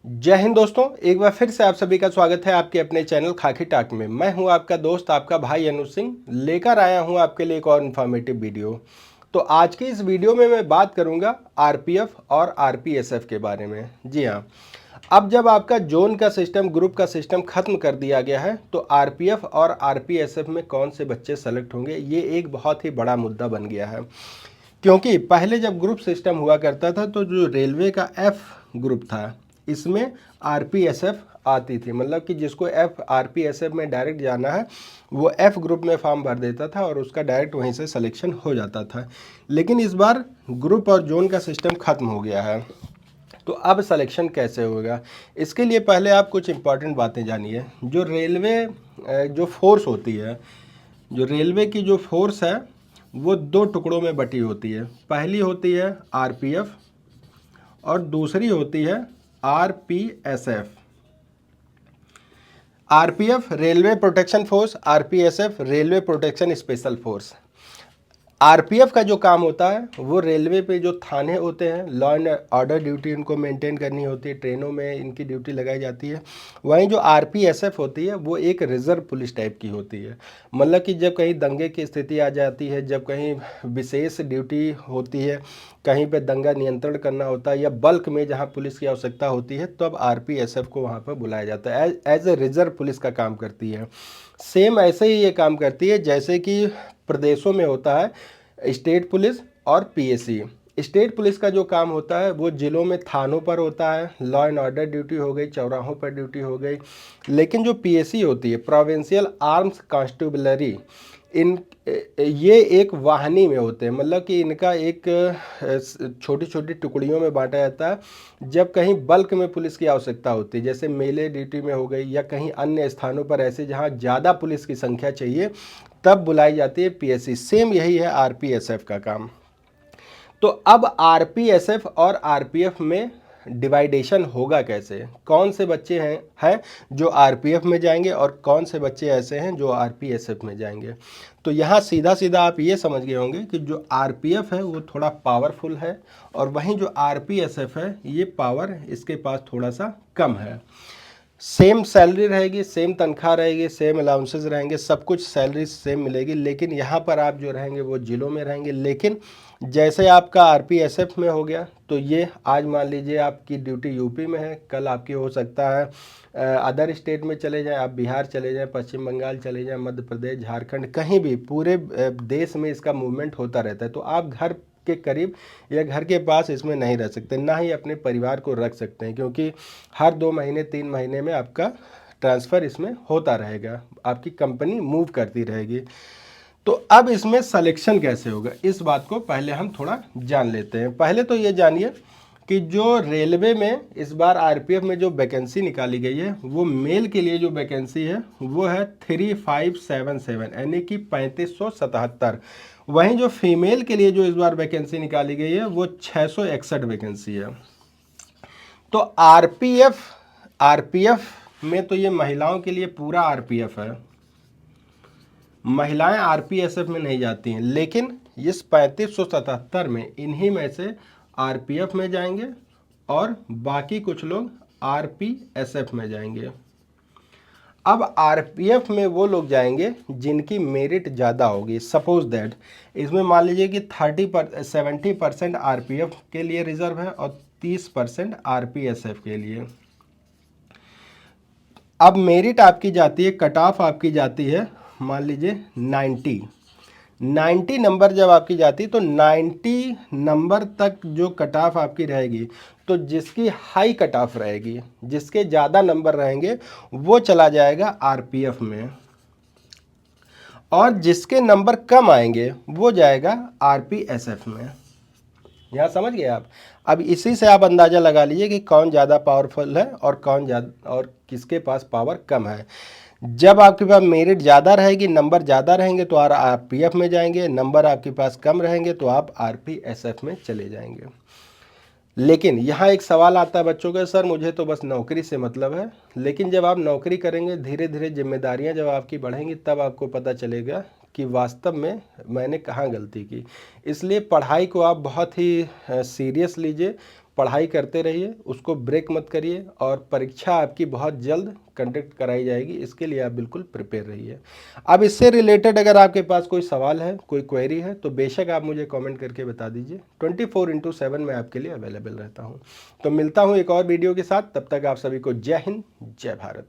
जय हिंद दोस्तों, एक बार फिर से आप सभी का स्वागत है आपके अपने चैनल खाकी टाक में। मैं हूं आपका दोस्त आपका भाई अनुज सिंह, लेकर आया हूं आपके लिए एक और इन्फॉर्मेटिव वीडियो। तो आज की इस वीडियो में मैं बात करूंगा आरपीएफ और आरपीएसएफ के बारे में। जी हां, अब जब आपका जोन का सिस्टम, ग्रुप का सिस्टम खत्म कर दिया गया है, तो आरपीएफ और आरपीएसएफ में कौन से बच्चे सेलेक्ट होंगे, ये एक बहुत ही बड़ा मुद्दा बन गया है। क्योंकि पहले जब ग्रुप सिस्टम हुआ करता था तो जो रेलवे का एफ ग्रुप था, इसमें आरपीएसएफ आती थी। मतलब कि जिसको एफ आरपीएसएफ में डायरेक्ट जाना है वो एफ ग्रुप में फॉर्म भर देता था और उसका डायरेक्ट वहीं से सिलेक्शन हो जाता था। लेकिन इस बार ग्रुप और जोन का सिस्टम खत्म हो गया है, तो अब सिलेक्शन कैसे होगा, इसके लिए पहले आप कुछ इंपॉर्टेंट बातें जानिए। जो रेलवे जो फोर्स होती है, जो रेलवे की जो फोर्स है वो दो टुकड़ों में बटी होती है। पहली होती है आरपीएफ और दूसरी होती है RPSF. RPF railway protection force, RPSF railway protection special force. RPF का जो काम होता है वो रेलवे पे जो थाने होते हैं, लॉ एंड ऑर्डर ड्यूटी इनको मेंटेन करनी होती है, ट्रेनों में इनकी ड्यूटी लगाई जाती है। वहीं जो आरपीएसएफ होती है वो एक रिजर्व पुलिस टाइप की होती है। मतलब कि जब कहीं दंगे की स्थिति आ जाती है, जब कहीं विशेष ड्यूटी होती है, कहीं पे दंगा नियंत्रण करना होता है या बल्क में जहाँ पुलिस की आवश्यकता होती है, तब आरपीएसएफ को वहाँ पर बुलाया जाता है। एज ए रिजर्व पुलिस का काम करती है। सेम ऐसे ही ये काम करती है जैसे कि प्रदेशों में होता है स्टेट पुलिस और पीएसी। स्टेट पुलिस का जो काम होता है वो जिलों में थानों पर होता है, लॉ एंड ऑर्डर ड्यूटी हो गई, चौराहों पर ड्यूटी हो गई। लेकिन जो पीएसी होती है, प्रोविंशियल आर्म्स कॉन्स्टेबलरी, इन ये एक वाहिनी में होते हैं। मतलब कि इनका एक छोटी छोटी टुकड़ियों में बांटा जाता है। जब कहीं बल्क में पुलिस की आवश्यकता होती है, जैसे मेले ड्यूटी में हो गई या कहीं अन्य स्थानों पर ऐसे जहां ज़्यादा पुलिस की संख्या चाहिए, तब बुलाई जाती है पीएससी। सेम यही है आरपीएसएफ का काम। तो अब आरपीएसएफ और आरपीएफ में डिवाइडेशन होगा कैसे, कौन से बच्चे हैं जो आरपीएफ में जाएंगे और कौन से बच्चे ऐसे हैं जो आरपीएसएफ में जाएंगे। तो यहाँ सीधा सीधा आप ये समझ गए होंगे कि जो आरपीएफ है वो थोड़ा पावरफुल है और वहीं जो आरपीएसएफ है ये पावर इसके पास थोड़ा सा कम है। सेम सैलरी रहेगी, सेम तनख्वाह रहेगी, सेम अलाउंसेस रहेंगे, सब कुछ सैलरी सेम मिलेगी। लेकिन यहाँ पर आप जो रहेंगे वो जिलों में रहेंगे। लेकिन जैसे आपका आरपीएसएफ में हो गया, तो ये आज मान लीजिए आपकी ड्यूटी यूपी में है, कल आपकी हो सकता है अदर स्टेट में चले जाएं, आप बिहार चले जाएं, पश्चिम बंगाल चले जाएं, मध्य प्रदेश, झारखंड, कहीं भी पूरे देश में इसका मूवमेंट होता रहता है। तो आप घर के करीब या घर के पास इसमें नहीं रह सकते, ना ही अपने परिवार को रख सकते हैं, क्योंकि हर 2 महीने 3 महीने में आपका ट्रांसफ़र इसमें होता रहेगा, आपकी कंपनी मूव करती रहेगी। तो अब इसमें सिलेक्शन कैसे होगा, इस बात को पहले हम थोड़ा जान लेते हैं। पहले तो ये जानिए कि जो रेलवे में इस बार आरपीएफ में जो वैकेंसी निकाली गई है, वो मेल के लिए जो वैकेंसी है वो है 3577, यानी कि 3577। वहीं जो फीमेल के लिए जो इस बार वैकेंसी निकाली गई है वो 661 वैकेंसी है। तो आरपीएफ में तो ये महिलाओं के लिए पूरा आरपीएफ है, महिलाएं आरपीएसएफ में नहीं जाती हैं। लेकिन इस 3577 में इन्हीं में से आरपीएफ में जाएंगे और बाकी कुछ लोग आरपीएसएफ में जाएंगे। अब आरपीएफ में वो लोग जाएंगे जिनकी मेरिट ज़्यादा होगी। सपोज दैट इसमें मान लीजिए कि 70% आरपीएफ के लिए रिजर्व है और 30% आरपीएसएफ के लिए। अब मेरिट आपकी जाती है, कट ऑफ आपकी जाती है, मान लीजिए 90 नंबर जब आपकी जाती है, तो 90 नंबर तक जो कट ऑफ आपकी रहेगी, तो जिसकी हाई कट ऑफ रहेगी, जिसके ज़्यादा नंबर रहेंगे, वो चला जाएगा आरपीएफ में, और जिसके नंबर कम आएंगे वो जाएगा आरपीएसएफ में। यहाँ समझ गए आप। अब इसी से आप अंदाज़ा लगा लीजिए कि कौन ज़्यादा पावरफुल है और कौन ज़्यादा और किसके पास पावर कम है। जब आपके पास मेरिट ज़्यादा रहेगी, नंबर ज़्यादा रहेंगे, तो आप आरपीएफ में जाएंगे, नंबर आपके पास कम रहेंगे तो आप आरपीएसएफ में चले जाएंगे। लेकिन यहाँ एक सवाल आता है बच्चों का, सर मुझे तो बस नौकरी से मतलब है। लेकिन जब आप नौकरी करेंगे, धीरे धीरे जिम्मेदारियाँ जब आपकी बढ़ेंगी, तब आपको पता चलेगा कि वास्तव में मैंने कहाँ गलती की। इसलिए पढ़ाई को आप बहुत ही सीरियस लीजिए, पढ़ाई करते रहिए, उसको ब्रेक मत करिए और परीक्षा आपकी बहुत जल्द कंडक्ट कराई जाएगी, इसके लिए आप बिल्कुल प्रिपेयर रहिए। अब इससे रिलेटेड अगर आपके पास कोई सवाल है, कोई क्वेरी है, तो बेशक आप मुझे कमेंट करके बता दीजिए। 24/7 मैं आपके लिए अवेलेबल रहता हूँ। तो मिलता हूँ एक और वीडियो के साथ, तब तक आप सभी को जय हिंद, जय भारत।